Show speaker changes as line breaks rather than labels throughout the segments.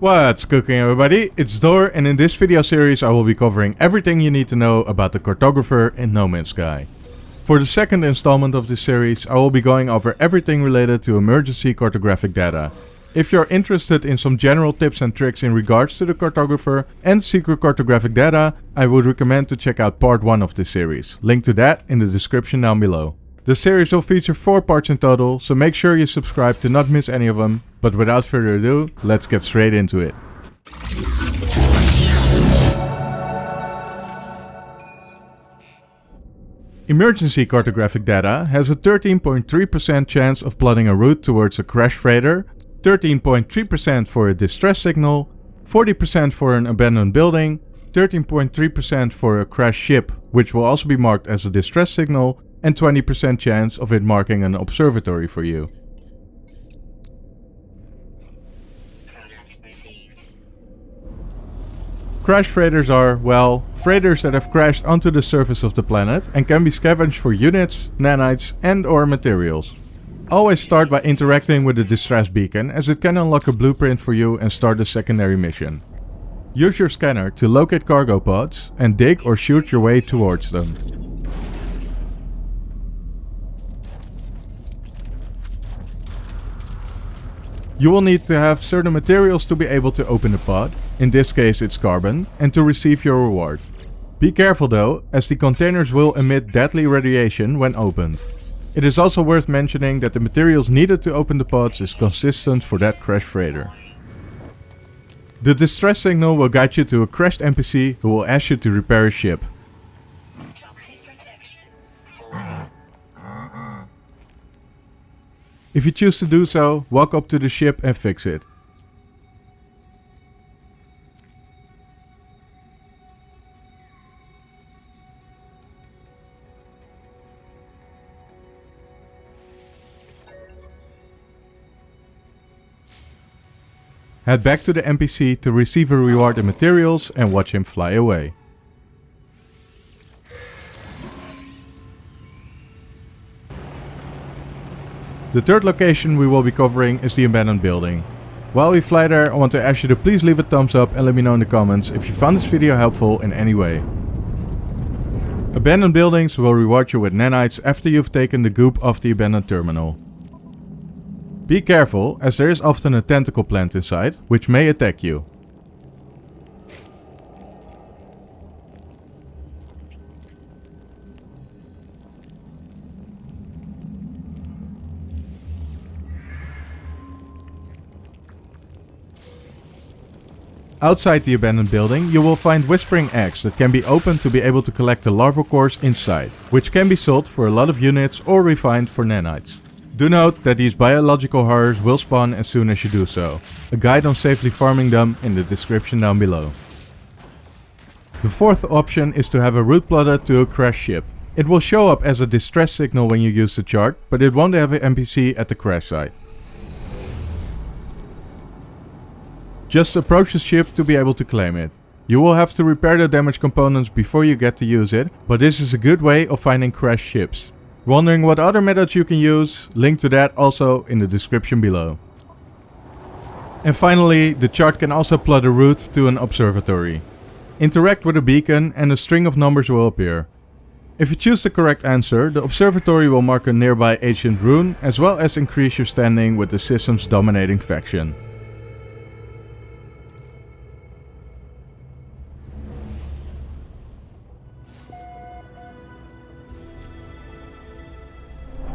What's cooking, everybody? It's Door, and in this video series I will be covering everything you need to know about the Cartographer in No Man's Sky. For the second installment of this series I will be going over everything related to Emergency Cartographic Data. If you're interested in some general tips and tricks in regards to the Cartographer and secret cartographic data, I would recommend to check out part 1 of this series. Link to that in the description down below. The series will feature 4 parts in total, so make sure you subscribe to not miss any of them. But without further ado, let's get straight into it. Emergency cartographic data has a 13.3% chance of plotting a route towards a crash freighter, 13.3% for a distress signal, 40% for an abandoned building, 13.3% for a crashed ship, which will also be marked as a distress signal, and 20% chance of it marking an observatory for you. Crash freighters are, well, freighters that have crashed onto the surface of the planet and can be scavenged for units, nanites and/or materials. Always start by interacting with the distress beacon, as it can unlock a blueprint for you and start a secondary mission. Use your scanner to locate cargo pods and dig or shoot your way towards them. You will need to have certain materials to be able to open the pod, in this case it's carbon, and to receive your reward. Be careful though, as the containers will emit deadly radiation when opened. It is also worth mentioning that the materials needed to open the pods is consistent for that crash freighter. The distress signal will guide you to a crashed NPC who will ask you to repair his ship. If you choose to do so, walk up to the ship and fix it. Head back to the NPC to receive a reward in materials and watch him fly away. The third location we will be covering is the abandoned building. While we fly there, I want to ask you to please leave a thumbs up and let me know in the comments if you found this video helpful in any way. Abandoned buildings will reward you with nanites after you've taken the goop off the abandoned terminal. Be careful, as there is often a tentacle plant inside, which may attack you. Outside the abandoned building you will find whispering eggs that can be opened to be able to collect the larval cores inside, which can be sold for a lot of units or refined for nanites. Do note that these biological horrors will spawn as soon as you do so. A guide on safely farming them in the description down below. The fourth option is to have a route plotted to a crash ship. It will show up as a distress signal when you use the chart, but it won't have an NPC at the crash site. Just approach the ship to be able to claim it. You will have to repair the damaged components before you get to use it, but this is a good way of finding crashed ships. Wondering what other methods you can use? Link to that also in the description below. And finally, the chart can also plot a route to an observatory. Interact with a beacon and a string of numbers will appear. If you choose the correct answer, the observatory will mark a nearby ancient rune, as well as increase your standing with the system's dominating faction.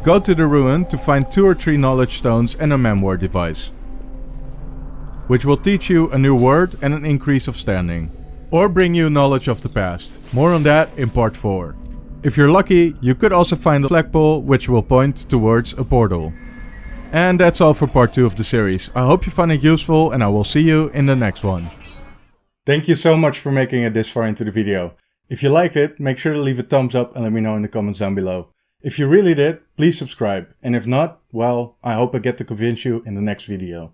Go to the ruin to find 2 or 3 knowledge stones and a memoir device, which will teach you a new word and an increase of standing, or bring you knowledge of the past. More on that in part 4. If you're lucky, you could also find a flagpole which will point towards a portal. And that's all for part 2 of the series. I hope you found it useful and I will see you in the next one. Thank you so much for making it this far into the video. If you liked it, make sure to leave a thumbs up and let me know in the comments down below. If you really did, please subscribe, and if not, well, I hope I get to convince you in the next video.